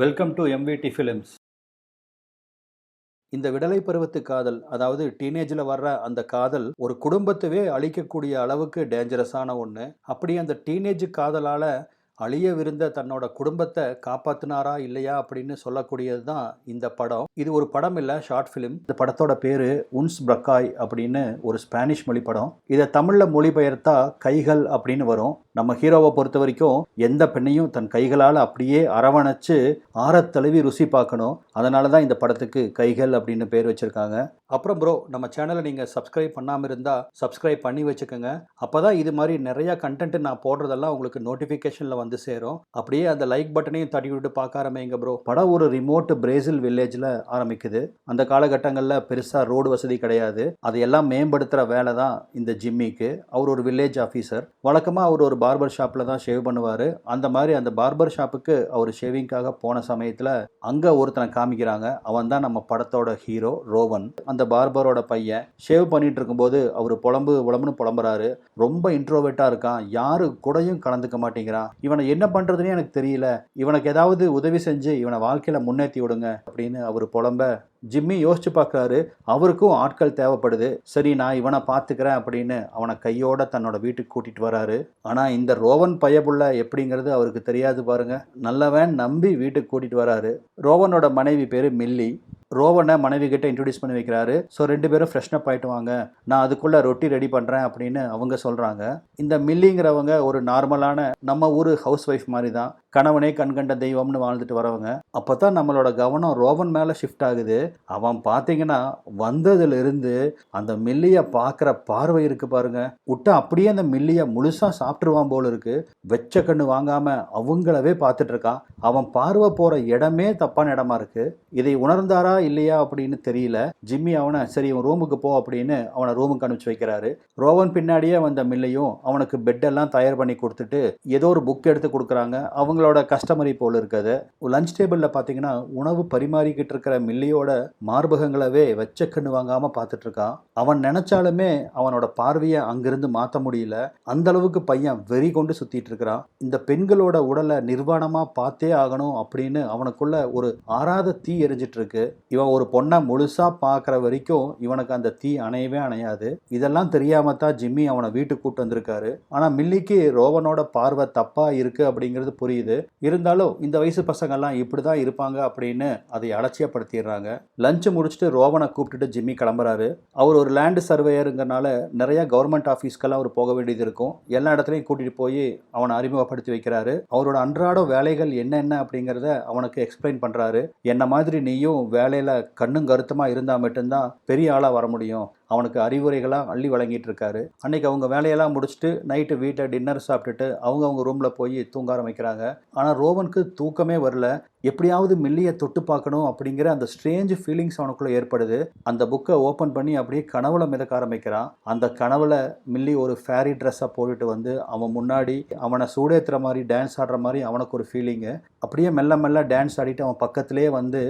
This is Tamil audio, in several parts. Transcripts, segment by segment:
Welcome to MVD films. இந்த விடலை பருவத்து காதல், அதாவது டீனேஜில் வர்ற அந்த காதல் ஒரு குடும்பத்தவே அழிக்கக்கூடிய அளவுக்கு டேஞ்சரஸான ஒன்று. அப்படி அந்த டீனேஜ் காதலால் அழியவிருந்த தன்னோட குடும்பத்தை காப்பாற்றினாரா இல்லையா அப்படின்னு சொல்லக்கூடியது தான் இந்த படம். இது ஒரு படம் இல்லை, ஷார்ட் ஃபிலிம். இந்த படத்தோட பேர் உன்ஸ் பிரக்காய் அப்படின்னு ஒரு ஸ்பானிஷ் மொழி படம். இதை தமிழில் மொழிபெயர்த்தா கைகள் அப்படின்னு வரும். நம்ம ஹீரோவை பொறுத்த வரைக்கும் எந்த பெண்ணையும் தன் கைகளால் அப்படியே அரவணைச்சு ஆறத்தழுவி ருசி பார்க்கணும். அதனால தான் இந்த படத்துக்கு கைகள் அப்படின்னு பேர் வச்சுருக்காங்க. அப்புறம் ப்ரோ, நம்ம சேனலை நீங்கள் சப்ஸ்கிரைப் பண்ணாமல் இருந்தால் சப்ஸ்கிரைப் பண்ணி வச்சுக்கோங்க. அப்போ தான் இது மாதிரி நிறையா கண்டென்ட் நான் போடுறதெல்லாம் உங்களுக்கு நோட்டிஃபிகேஷனில் வந்து சேரும். அப்படியே அந்த லைக் பட்டனையும் தட்டி விட்டு பார்க்க ஆரம்பிங்க ப்ரோ. படம் ஒரு ரிமோட் பிரேசில் வில்லேஜில் ஆரம்பிக்குது. அந்த காலகட்டங்களில் பெருசாக ரோடு வசதி கிடையாது. அதையெல்லாம் மேம்படுத்துகிற வேலை தான் இந்த ஜிம்மிக்கு. அவர் ஒரு வில்லேஜ் ஆஃபீஸர். வழக்கமாக அவர் ஒரு பார்பர் ஷாப்பில் தான் ஷேவ் பண்ணுவார். அந்த மாதிரி அந்த பார்பர் ஷாப்புக்கு அவர் ஷேவிங்காக போன சமயத்தில் அங்கே ஒருத்தனை காமிக்கிறாங்க. அவன் தான் நம்ம படத்தோட ஹீரோ ரோவன். அந்த பார்பரோட பையன் ஷேவ் பண்ணிட்டு இருக்கும்போது அவர் புலம்புன்னு புலம்புறாரு. ரொம்ப இன்ட்ரோவேட்டாக இருக்கான், யாரு கூடயும் கலந்துக்க மாட்டேங்கிறான், இவனை என்ன பண்ணுறதுனே எனக்கு தெரியல, இவனுக்கு ஏதாவது உதவி செஞ்சு இவனை வாழ்க்கையில் முன்னேற்றி விடுங்க அப்படின்னு அவர் புலம்ப ஜிம்மி யோசிச்சு பார்க்குறாரு. அவருக்கும் ஆட்கள் தேவைப்படுது. சரி, நான் இவனை பார்த்துக்கிறேன் அப்படின்னு அவனை கையோட தன்னோட வீட்டுக்கு கூட்டிகிட்டு வராரு. ஆனால் இந்த ரோவன் பையபுள்ள எப்படிங்கிறது அவருக்கு தெரியாது பாருங்க. நல்லவன் நம்பி வீட்டுக்கு கூட்டிகிட்டு வராரு. ரோவனோட மனைவி பேர் மில்லி. ரோவனை மனைவி கிட்ட இன்ட்ரடியூஸ் பண்ணி வைக்கிறாரு. ஸோ 2 பேரும் ஃப்ரெஷ்னப் ஆகிட்டு வாங்க, நான் அதுக்குள்ளே ரொட்டி ரெடி பண்ணுறேன் அப்படின்னு அவங்க சொல்கிறாங்க. இந்த மில்லிங்கிறவங்க ஒரு நார்மலான நம்ம ஊர் ஹவுஸ் ஒய்ஃப் மாதிரி தான். கணவனே கண்கண்ட தெய்வம்னு வாழ்ந்துட்டு வரவங்க. அப்போ தான் நம்மளோட கவனம் ரோவன் மேலே ஷிஃப்ட் ஆகுது. அவன் பார்த்தீங்கன்னா வந்ததுலேருந்து அந்த மில்லியை பார்க்குற பார்வை இருக்குது பாருங்க. விட்டா அப்படியே அந்த மில்லியை முழுசாக சாப்பிட்ருவான் போல் இருக்கு. வெச்ச கண்ணு வாங்காமல் அவங்களவே பார்த்துட்டு இருக்கான். அவன் பார்வை போகிற இடமே தப்பான இடமா இருக்குது. இதை உணர்ந்தாரா இல்லையா அப்படின்னு தெரியல. ஜிம்மி அவனை சரி உன் ரூமுக்கு போ அப்படின்னு அவனை ரூமுக்கு அனுப்பிச்சு வைக்கிறாரு. ரோவன் பின்னாடியே வந்த மில்லையும் அவனுக்கு பெட்டெல்லாம் தயார் பண்ணி கொடுத்துட்டு ஏதோ ஒரு புக் எடுத்து கொடுக்குறாங்க. அவங்களோட கஸ்டமரி போல் இருக்குது. லஞ்ச் டேபிளில் பார்த்தீங்கன்னா உணவு பரிமாறிக்கிட்டு இருக்கிற மில்லியோட மார்பகங்களவே வெச்ச கண்ணு வாங்காம பார்த்துட்டு இருக்கான். அவன் நினைச்சாலுமே அவனோட பார்வையை அங்கிருந்து மாற்ற முடியல. அந்த அளவுக்கு பையன் வெறி கொண்டு சுத்திட்டு இருக்கிறான். இந்த பெண்களோட உடலை நிர்வாணமா பார்த்தே ஆகணும் அப்படின்னு அவனுக்குள்ள ஒரு ஆறாத தீ எரிஞ்சிட்டு இருக்கு. இவன் ஒரு பொண்ணை முழுசா பார்க்குற வரைக்கும் இவனுக்கு அந்த தீ அணையவே அணையாது. இதெல்லாம் தெரியாம தான் ஜிம்மி அவனை வீட்டுக்கு கூட்டு வந்திருக்காரு. ஆனா மில்லிக்கு ரோவனோட பார்வை தப்பா இருக்கு அப்படிங்கிறது புரியுது. இருந்தாலும் இந்த வயசு பசங்கள்லாம் இப்படிதான் இருப்பாங்க அப்படின்னு அதை அலட்சியப்படுத்திடுறாங்க. லஞ்ச் முடிச்சுட்டு ரோவனை கூப்பிட்டுட்டு ஜிம்மி கிளம்புறாரு. அவர் ஒரு லேண்ட் சர்வேயருங்கிறனால நிறைய கவர்மெண்ட் ஆஃபீஸ்க்கெல்லாம் அவர் போக வேண்டியது இருக்கும். எல்லா இடத்துலையும் கூட்டிட்டு போய் அவனை அறிமுகப்படுத்தி வைக்கிறாரு. அவரோட அன்றாட வேலைகள் என்னென்ன அப்படிங்கிறத அவனுக்கு எக்ஸ்பிளைன் பண்றாரு. என்ன மாதிரி நீயும் வேலையில கண்ணும் கருத்துமா இருந்தா மட்டும்தான் பெரிய ஆளா வர முடியும். அவனுக்கு அறிவுரைகளாக அள்ளி வழங்கிட்டு இருக்காரு. அன்னைக்கு அவங்க வேலையெல்லாம் முடிச்சுட்டு நைட்டு வீட்டை டின்னர் சாப்பிட்டுட்டு அவங்க ரூமில் போய் தூங்க ஆரம்பிக்கிறாங்க. ஆனால் ரோவனுக்கு தூக்கமே வரல. எப்படியாவது மில்லியை தொட்டு பார்க்கணும் அப்படிங்கிற அந்த ஸ்ட்ரேஞ்ச் ஃபீலிங்ஸ் அவனுக்குள்ளே ஏற்படுது. அந்த புக்கை ஓப்பன் பண்ணி அப்படியே கனவுல மிதக்க ஆரம்பிக்கிறான். அந்த கனவுல மில்லி ஒரு ஃபேரி ட்ரெஸ்ஸை போட்டுட்டு வந்து அவன் முன்னாடி அவனை சூடேற்றுற மாதிரி டான்ஸ் ஆடுற மாதிரி அவனுக்கு ஒரு ஃபீலிங்கு. அப்படியே மெல்ல மெல்ல டான்ஸ் ஆடிட்டு அவன் பக்கத்திலே வந்து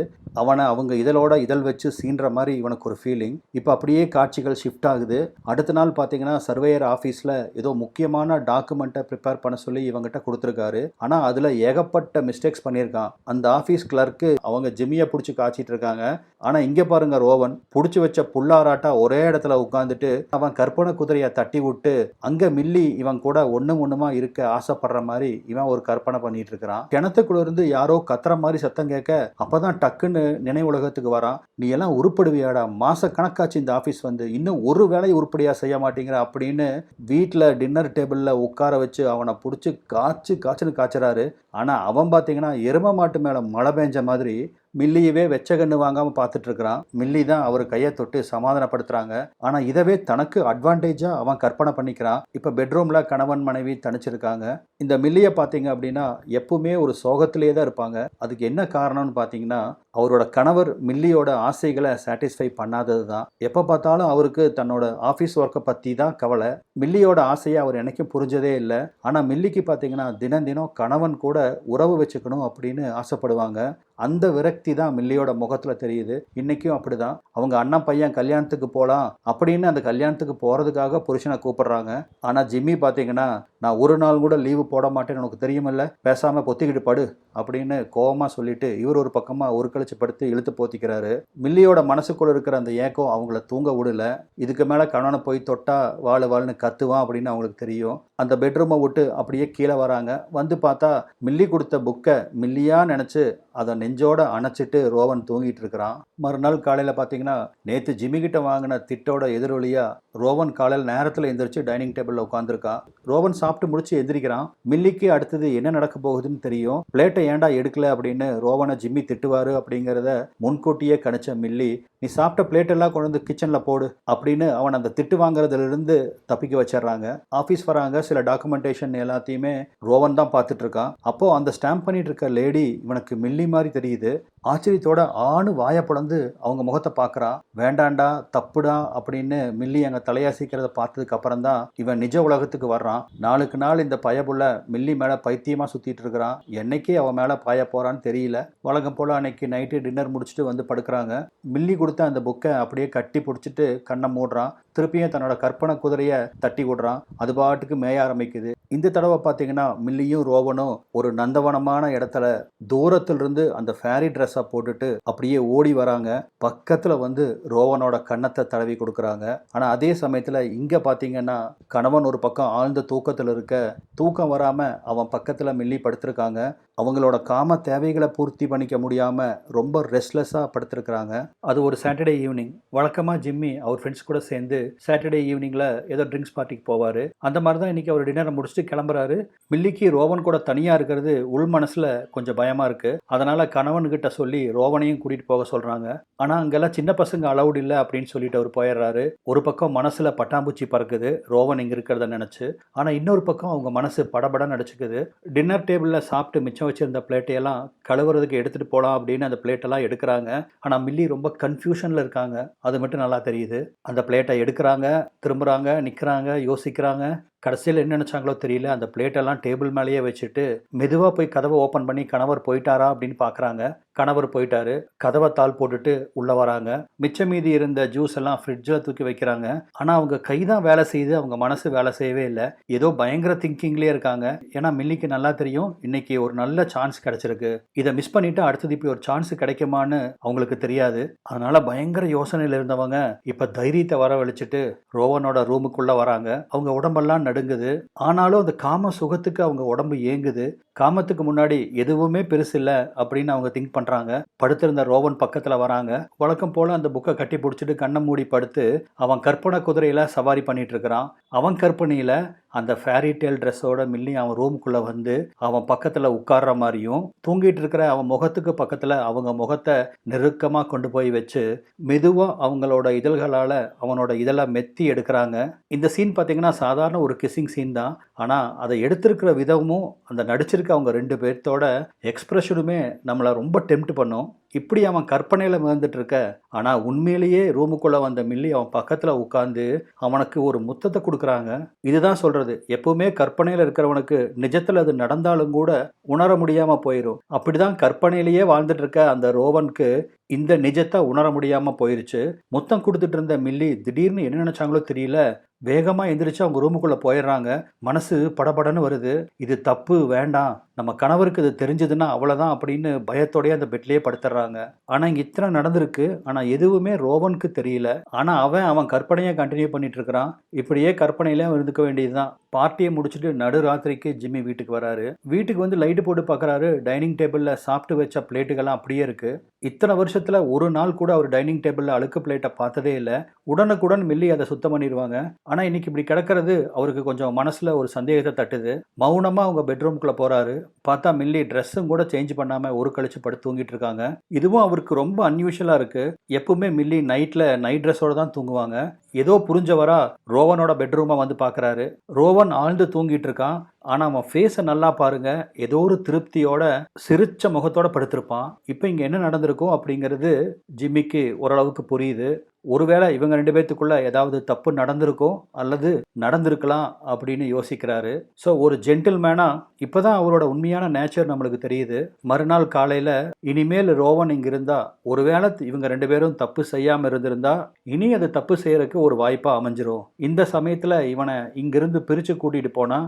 அவனை அவங்க இதழோட இதழ் வச்சு சீன்ற மாதிரி இவனுக்கு ஒரு ஃபீலிங். இப்போ அப்படியே காட்சிகள் ஷிஃப்ட் ஆகுது. அடுத்த நாள் பார்த்தீங்கன்னா சர்வேயர் ஆஃபீஸில் ஏதோ முக்கியமான டாக்குமெண்ட்டை ப்ரிப்பேர் பண்ண சொல்லி இவங்ககிட்ட கொடுத்துருக்காரு. ஆனால் அதில் ஏகப்பட்ட மிஸ்டேக்ஸ் பண்ணியிருக்கான். அந்த ஆஃபீஸ் கிளர்க்கு அவங்க ஜிம்மியை பிடிச்சி காய்ச்சிட்டு இருக்காங்க. ஆனால் இங்கே பாருங்க, ரோவன் பிடிச்சி வச்ச புல்லாராட்டா ஒரே இடத்துல உட்காந்துட்டு அவன் கற்பனை குதிரையை தட்டி விட்டு அங்கே மில்லி இவன் கூட ஒன்றுமா இருக்க ஆசைப்படுற மாதிரி இவன் ஒரு கற்பனை பண்ணிட்டு இருக்கிறான். கிணத்துக்குள்ள இருந்து யாரோ கத்துற மாதிரி சத்தம் கேட்க அப்பதான் டக்குன்னு நினைவுலகத்துக்கு வரான். நீ எல்லாம் உருப்படுவியாடா, மாச கணக்காச்சு இந்த ஆஃபீஸ் வந்து, இன்னும் ஒரு வேலையை உருப்படியா செய்ய மாட்டேங்கிற அப்படின்னு வீட்டில் டின்னர் டேபிளில் உட்கார வச்சு அவனை பிடிச்சி காய்ச்சுன்னு காய்ச்சறாரு. ஆனால் அவன் பார்த்தீங்கன்னா எரும மாட்டு மேலே மழை பெஞ்ச மாதிரி மில்லியவே வெச்ச கண்ணு வாங்காமல் பார்த்துட்டு இருக்கிறான். மில்லி தான் அவர் கையை தொட்டு சமாதானப்படுத்துறாங்க. ஆனால் இதவே தனக்கு அட்வான்டேஜாக அவன் கற்பனை பண்ணிக்கிறான். இப்போ பெட்ரூமில் கணவன் மனைவி தனிச்சிருக்காங்க. இந்த மில்லியை பார்த்தீங்க அப்படின்னா எப்பவுமே ஒரு சோகத்திலே தான் இருப்பாங்க. அதுக்கு என்ன காரணம்னு பார்த்தீங்கன்னா அவரோட கணவர் மில்லியோட ஆசைகளை சாட்டிஸ்ஃபை பண்ணாதது தான். எப்போ பார்த்தாலும் அவருக்கு தன்னோட ஆஃபீஸ் ஒர்க்கை பற்றி தான் கவலை. மில்லியோட ஆசையை அவர் என்னைக்கும் புரிஞ்சதே இல்லை. ஆனால் மில்லிக்கு பார்த்தீங்கன்னா தினம் கணவன் கூட உறவு வச்சுக்கணும் அப்படின்னு ஆசைப்படுவாங்க. அந்த விரக்தி தான் மில்லியோட முகத்தில் தெரியுது. இன்றைக்கும் அப்படி தான். அவங்க அண்ணன் பையன் கல்யாணத்துக்கு போகலாம் அப்படின்னு அந்த கல்யாணத்துக்கு போகிறதுக்காக புருஷனை கூப்பிட்றாங்க. ஆனால் ஜிம்மி பார்த்தீங்கன்னா, நான் ஒரு நாள் கூட லீவு போட மாட்டேன்னு உனக்கு தெரியுமில்ல, பேசாமல் பொத்திக்கிட்டு படு அப்படின்னு கோவமாக சொல்லிட்டு இவர் ஒரு பக்கமாக ஒரு கழிச்சு படுத்து இழுத்து போத்திக்கிறாரு. மில்லியோட மனசுக்குள்ள இருக்கிற அந்த ஏக்கம் அவங்கள தூங்க விடல. இதுக்கு மேலே கணவனை போய் தொட்டா வாழ்னு கத்துவான் அப்படின்னு அவங்களுக்கு தெரியும். அந்த பெட்ரூமை விட்டு அப்படியே கீழே வராங்க. வந்து பார்த்தா மில்லி கொடுத்த புக்கை மில்லியா நினச்சி அதை நெஞ்சோட அணைச்சிட்டு ரோவன் தூங்கிட்டு இருக்கிறான். மறுநாள் காலையில் பார்த்தீங்கன்னா, நேற்று ஜிம்மி கிட்ட வாங்கின திட்டோட எதிரொலியா ரோவன் காலையில் நேரத்தில் எந்திரிச்சு டைனிங் டேபிளில் உட்காந்துருக்கான். ரோவன் சாப்பிட்டு முடிச்சு எந்திரிக்கிறான். மில்லிக்கு அடுத்தது என்ன நடக்க போகுதுன்னு தெரியும். பிளேட்டை ஏன்டா எடுக்கல அப்படின்னு ரோவனை ஜிம்மி திட்டுவாரு அப்படிங்கிறத முன்கூட்டியே கணிச்ச மில்லி, நீ சாப்பிட்ட பிளேட்டெல்லாம் கொண்டு வந்து கிச்சனில் போடு அப்படின்னு அவன் அந்த திட்டு வாங்குறதுலேருந்து தப்பிக்க வச்சிடறாங்க. ஆஃபீஸ் வராங்க. சில டாக்குமெண்டேஷன் எல்லாத்தையுமே ரோவன் தான் பார்த்துட்டு இருக்கான். அப்போ அந்த ஸ்டாம்ப் பண்ணிட்டு இருக்க லேடி இவனுக்கு மில்லி மாதிரி தெரியுது. ஆச்சரியத்தோட ஆணு வாயை பிளந்து அவங்க முகத்தை பார்க்குறா. வேண்டாண்டா, தப்புடா அப்படின்னு மில்லி அங்கே தலையாசிக்கிறத பார்த்ததுக்கு அப்புறம் தான் இவன் நிஜ உலகத்துக்கு வர்றான். நாளுக்கு நாள் இந்த பயபுள்ள மில்லி மேலே பைத்தியமாக சுற்றிட்டு இருக்கிறான். என்னைக்கே அவன் மேலே பாய போகிறான்னு தெரியல. வழக்கம் போல் அன்னைக்கு நைட்டு டின்னர் முடிச்சுட்டு வந்து படுக்கிறாங்க. மில்லி கொடுத்த அந்த புக்கை அப்படியே கட்டி பிடிச்சிட்டு கண்ணை மூடுறான். திருப்பியும் தன்னோட கற்பனை குதிரையை தட்டி விடுறான். அது பாட்டுக்கு மேய ஆரம்பிக்குது. இந்த தடவை பார்த்தீங்கன்னா மில்லியும் ரோவனும் ஒரு நந்தவனமான இடத்துல தூரத்திலிருந்து அந்த ஃபேரி ட்ரெஸ்ஸை போட்டுட்டு அப்படியே ஓடி வராங்க. பக்கத்தில் வந்து ரோவனோட கன்னத்தை தடவி கொடுக்குறாங்க. ஆனால் அதே சமயத்தில் இங்கே பார்த்தீங்கன்னா கணவன் ஒரு பக்கம் ஆழ்ந்த தூக்கத்தில் இருக்க, தூக்கம் வராமல் அவன் பக்கத்தில் மில்லி படுத்திருக்காங்க. அவங்களோட காம தேவைகளை பூர்த்தி பண்ணிக்க முடியாமல் ரொம்ப ரெஸ்ட்லெஸ்ஸாக படுத்திருக்கிறாங்க. அது ஒரு சாட்டர்டே ஈவினிங். வழக்கமாக ஜிம்மி அவர் ஃப்ரெண்ட்ஸ் கூட சேர்ந்து சாட்டர்டே ஈவினிங்கில் ஏதோ ட்ரிங்க்ஸ் பார்ட்டிக்கு போவார். அந்த மாதிரி தான் இன்றைக்கி அவர் டின்னரை முடிச்சுட்டு கிளம்புறாரு. மில்லிக்கு ரோவன் கூட தனியாக இருக்கிறது உள் மனசில் கொஞ்சம் பயமாக இருக்குது. அதனால் கணவன்கிட்ட சொல்லி ரோவனையும் கூட்டிகிட்டு போக சொல்கிறாங்க. ஆனால் அங்கெல்லாம் சின்ன பசங்க அலவுட் இல்லை அப்படின்னு சொல்லிட்டு அவர் போயிடுறாரு. ஒரு பக்கம் மனசில் பட்டாம்பூச்சி பறக்குது ரோவன் இங்கே இருக்கிறத நினச்சி. ஆனால் இன்னொரு பக்கம் அவங்க மனசு படபடன்னு அடிச்சுக்குது. டின்னர் டேபிளில் சாப்பிட்டு மிச்சம் வச்சிருந்த பிளேட்டையெல்லாம் கழுவுறதுக்கு எடுத்துகிட்டு போகலாம் அப்படின்னு அந்த பிளேட்டெல்லாம் எடுக்கிறாங்க. ஆனால் மில்லி ரொம்ப கன்ஃபியூஷனில் இருக்காங்க. அது மட்டும் நல்லா தெரியுது. அந்த பிளேட்டை எடுக்கிறாங்க, திரும்புகிறாங்க, நிற்கிறாங்க, யோசிக்கிறாங்க. கடைசியில் என்ன நினச்சாங்களோ தெரியல, அந்த பிளேட்டெல்லாம் டேபிள் மேலேயே வச்சுட்டு மெதுவாக போய் கதவை ஓப்பன் பண்ணி கணவர் போயிட்டாரா அப்படின்னு பார்க்குறாங்க. கணவர் போயிட்டாரு. கதவை தாள் போட்டுட்டு உள்ளே வராங்க. மிச்சம் மீதி இருந்த ஜூஸ் எல்லாம் ஃப்ரிட்ஜில் தூக்கி வைக்கிறாங்க. ஆனால் அவங்க கை தான் வேலை செய்யுது, அவங்க மனசு வேலை செய்யவே இல்லை. ஏதோ பயங்கர திங்கிங்லேயே இருக்காங்க. ஏன்னா மில்லிக்கு நல்லா தெரியும் இன்னைக்கு ஒரு நல்ல சான்ஸ் கிடச்சிருக்கு. இதை மிஸ் பண்ணிவிட்டு அடுத்தது இப்படி ஒரு சான்ஸ் கிடைக்குமான்னு அவங்களுக்கு தெரியாது. அதனால பயங்கர யோசனையில் இருந்தவங்க இப்போ தைரியத்தை வரவழைச்சிட்டு ரோவனோட ரூமுக்குள்ளே வராங்க. அவங்க உடம்பெல்லாம் நடுங்குது. ஆனாலும் அந்த காம சுகத்துக்கு அவங்க உடம்பு ஏங்குது. காமத்துக்கு முன்னாடி எதுவுமே பெருசு இல்லை அப்படின்னு அவங்க திங்க் பண்ணுறாங்க. படுத்திருந்த ரோவன் பக்கத்தில் வராங்க. வழக்கம் போல் அந்த புக்கை கட்டி பிடிச்சிட்டு கண்ணை மூடி படுத்து அவன் கற்பனை குதிரையில் சவாரி பண்ணிட்டு இருக்கிறான். அவன் கற்பனையில் அந்த ஃபேரி டேல் ட்ரெஸ்ஸோட மில்லி அவன் ரூமுக்குள்ளே வந்து அவன் பக்கத்தில் உட்கார்ற மாதிரியும், தூங்கிட்டு இருக்கிற அவன் முகத்துக்கு பக்கத்தில் அவங்க முகத்தை நெருக்கமாக கொண்டு போய் வச்சு மெதுவாக அவங்களோட இதழ்களால் அவனோட இதழை மெத்தி எடுக்கிறாங்க. இந்த சீன் பார்த்தீங்கன்னா சாதாரண ஒரு கிஸ்ஸிங் சீன் தான். ஆனால் அதை எடுத்திருக்கிற விதமும் அந்த நடிச்சிருக்க அவங்க ரெண்டு பேர்த்தோட எக்ஸ்பிரஷனுமே நம்மளை ரொம்ப டெம்ப்ட் பண்ணும். இப்படி அவன் கற்பனையில் மிதந்துட்டு இருக்க, ஆனால் உண்மையிலேயே ரூமுக்குள்ளே வந்த மில்லி அவன் பக்கத்தில் உட்காந்து அவனுக்கு ஒரு முத்தத்தை கொடுக்குறாங்க. இதுதான் சொல்கிறது, எப்பவுமே கற்பனையில் இருக்கிறவனுக்கு நிஜத்தில் அது நடந்தாலும் கூட உணர முடியாமல் போயிடும். அப்படி தான் கற்பனையிலேயே வாழ்ந்துட்டு இருக்க அந்த ரோவனுக்கு இந்த நிஜத்தை உணர முடியாமல் போயிருச்சு. முத்தம் கொடுத்துட்டு இருந்த மில்லி திடீர்னு என்ன நினச்சாங்களோ தெரியல, வேகமாக எந்திரிச்சு அவங்க ரூமுக்குள்ளே போயிடுறாங்க. மனசு படபடன்னு வருது. இது தப்பு, வேண்டாம், நம்ம கணவருக்கு இது தெரிஞ்சதுன்னா அவ்வளோதான் அப்படின்னு பயத்தோடய அந்த பெட்லேயே படுத்துடுறாங்க. ஆனால் இங்கே இத்தனை நடந்திருக்கு, ஆனால் எதுவுமே ரோவனுக்கு தெரியல. ஆனால் அவன் கற்பனையை கண்டினியூ பண்ணிட்டு இருக்கிறான். இப்படியே கற்பனையிலே இருந்துக்க வேண்டியதுதான். பார்ட்டியை முடிச்சுட்டு நடு ராத்திரிக்கு ஜிம்மி வீட்டுக்கு வராரு. வீட்டுக்கு வந்து லைட்டு போட்டு பார்க்குறாரு. டைனிங் டேபிளில் சாப்பிட்டு வச்ச பிளேட்டுகள்லாம் அப்படியே இருக்குது. இத்தனை வருஷத்தில் ஒரு நாள் கூட அவர் டைனிங் டேபிளில் அழுக்கு பிளேட்டை பார்த்ததே இல்லை. உடனுக்குடன் மில்லி அதை சுத்தம் பண்ணிடுவாங்க. ஆனால் இன்னைக்கு இப்படி கிடக்கிறது அவருக்கு கொஞ்சம் மனசில் ஒரு சந்தேகத்தை தட்டுது. மௌனமாக அவங்க பெட்ரூம்குள்ளே போகிறாரு. பார்த்தா மில்லி ட்ரெஸ்ஸும் கூட சேஞ்ச் பண்ணாமல் ஒரு கழிச்சு படுத்து தூங்கிட்டு இருக்காங்க. இதுவும் அவருக்கு ரொம்ப அன்யூஷுவலாக இருக்குது. எப்பவுமே மில்லி நைட்டில் நைட் ட்ரெஸ்ஸோடு தான் தூங்குவாங்க. ஏதோ புரிஞ்சவரா ரோவனோட பெட்ரூமை வந்து பார்க்குறாரு. ரோவன் ஆழ்ந்து தூங்கிட்டு இருக்கான். ஆனால் அவன் ஃபேஸை நல்லா பாருங்க, ஏதோ ஒரு திருப்தியோட சிரிச்ச முகத்தோட படுத்திருப்பான். இப்போ இங்கே என்ன நடந்திருக்கும் அப்படிங்கிறது ஜிம்மிக்கு ஓரளவுக்கு புரியுது. ஒருவேளை இவங்க 2 பேத்துக்குள்ள ஏதாவது தப்பு நடந்திருக்கும் அல்லது நடந்திருக்கலாம் அப்படின்னு யோசிக்கிறாரு. ஸோ ஒரு ஜென்டில்மேனா இப்பதான் அவரோட உண்மையான நேச்சர் நம்மளுக்கு தெரியுது. மறுநாள் காலையில இனிமேல் ரோவன் இங்க இருந்தா, ஒருவேளை இவங்க 2 பேரும் தப்பு செய்யாம இருந்திருந்தா இனி அது தப்பு செய்யறதுக்கு ஒரு வாய்ப்பா அமைஞ்சிரும். இந்த சமயத்துல இவனை இங்கிருந்து பிரிச்சு கூட்டிட்டு போனா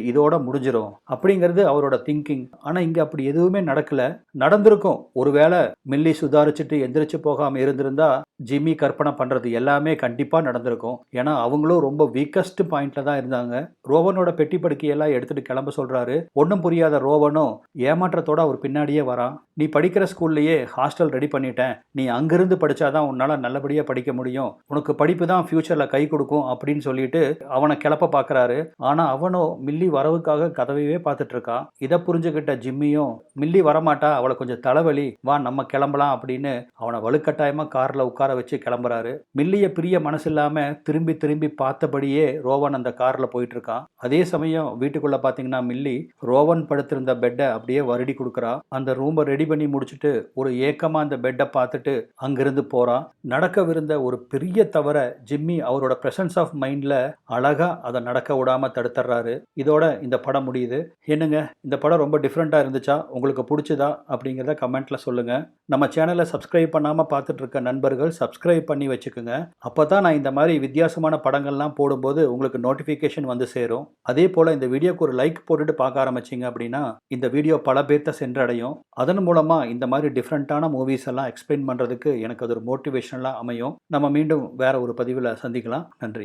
இதோட முடிஞ்சிரும் அப்படிங்கிறது அவரோட திங்கிங். ஆனா இங்க அப்படி எதுவுமே நடக்கல. நடந்திருக்கும். ஒருவேளை மில்லி சுதாரிச்சுட்டு எந்திரிச்சு போகாம இருந்திருந்தா ஜிம்மி கற்பனை பண்றது எல்லாமே கண்டிப்பா நடந்திருக்கும். ஏன்னா அவங்களும் ரொம்ப வீக்கஸ்ட் பாயிண்ட்ல தான் இருந்தாங்க. ரோவனோட பெட்டி படுக்கையெல்லாம் எடுத்துட்டு கிளம்ப சொல்றாரு. ஒன்றும் புரியாத ரோவனும் ஏமாற்றத்தோட அவர் பின்னாடியே வரான். நீ படிக்கிற ஸ்கூல்லையே ஹாஸ்டல் ரெடி பண்ணிட்டேன், நீ அங்கிருந்து படிச்சாதான் உன்னால நல்லபடியா படிக்க முடியும், உனக்கு படிப்பு தான் ஃபியூச்சர்ல கை கொடுக்கும் அப்படின்னு சொல்லிட்டு அவனை கிளப்ப பாக்குறாரு. ஆனா அவனும் மில்லி வரவுக்காக கதவையே பார்த்துட்டு இருக்கான். இதை புரிஞ்சுக்கிட்ட ஜிம்மியும் மில்லி வரமாட்டா, அவளை கொஞ்சம் தலைவலி, வா நம்ம கிளம்பலாம் அப்படின்னு அவனை வலுக்கட்டாயமா கார்ல உட்கார வச்சு கிளம்புறாரு. மில்லிய பிரிய மனசு இல்லாம திரும்பி திரும்பி பார்த்தபடியே ரோவன் அந்த கார்ல போயிட்டு இருக்கான். அதே சமயம் வீட்டுக்குள்ள பாத்தீங்கன்னா மில்லி ரோவன் படுத்திருந்த பெட்டை அப்படியே வருடி கொடுக்குறா. அந்த ரூமை ரெடி பண்ணி முடிச்சுட்டு ஒரு ஏக்கமா அந்த பெட்டை பார்த்துட்டு அங்கிருந்து போறான். நடக்கவிருந்த ஒரு பெரிய தவற ஜிம்மி அவரோட பிரசன்ஸ் ஆஃப் மைண்ட்ல அழகா அதை நடக்க விடாம தடுத்துறாரு. இதோட இந்த படம் முடியுது. என்னங்க இந்த படம் ரொம்ப டிஃப்ரெண்டா இருந்துச்சா, உங்களுக்கு பிடிச்சதா அப்படிங்கிறத கமெண்ட்ல சொல்லுங்க. நம்ம சேனலை சப்ஸ்கிரைப் பண்ணாம பார்த்துட்டு இருக்க நண்பர்கள் சப்ஸ்கிரைப் பண்ணி வச்சுக்கோங்க. அப்பதான் நான் இந்த மாதிரி வித்தியாசமான படங்கள்லாம் போடும்போது உங்களுக்கு நோட்டிஃபிகேஷன் வந்து சேரும். அதே போல இந்த வீடியோக்கு ஒரு லைக் போட்டுட்டு பார்க்க ஆரம்பிச்சிங்க அப்படின்னா இந்த வீடியோ பல பேர்த்த சென்றடையும். அதன் மூலமா இந்த மாதிரி டிஃப்ரெண்ட்டான மூவிஸ் எல்லாம் எக்ஸ்பிளைன் பண்றதுக்கு எனக்கு அது ஒரு மோட்டிவேஷனலா அமையும். நம்ம மீண்டும் வேற ஒரு பதிவில் சந்திக்கலாம். நன்றி.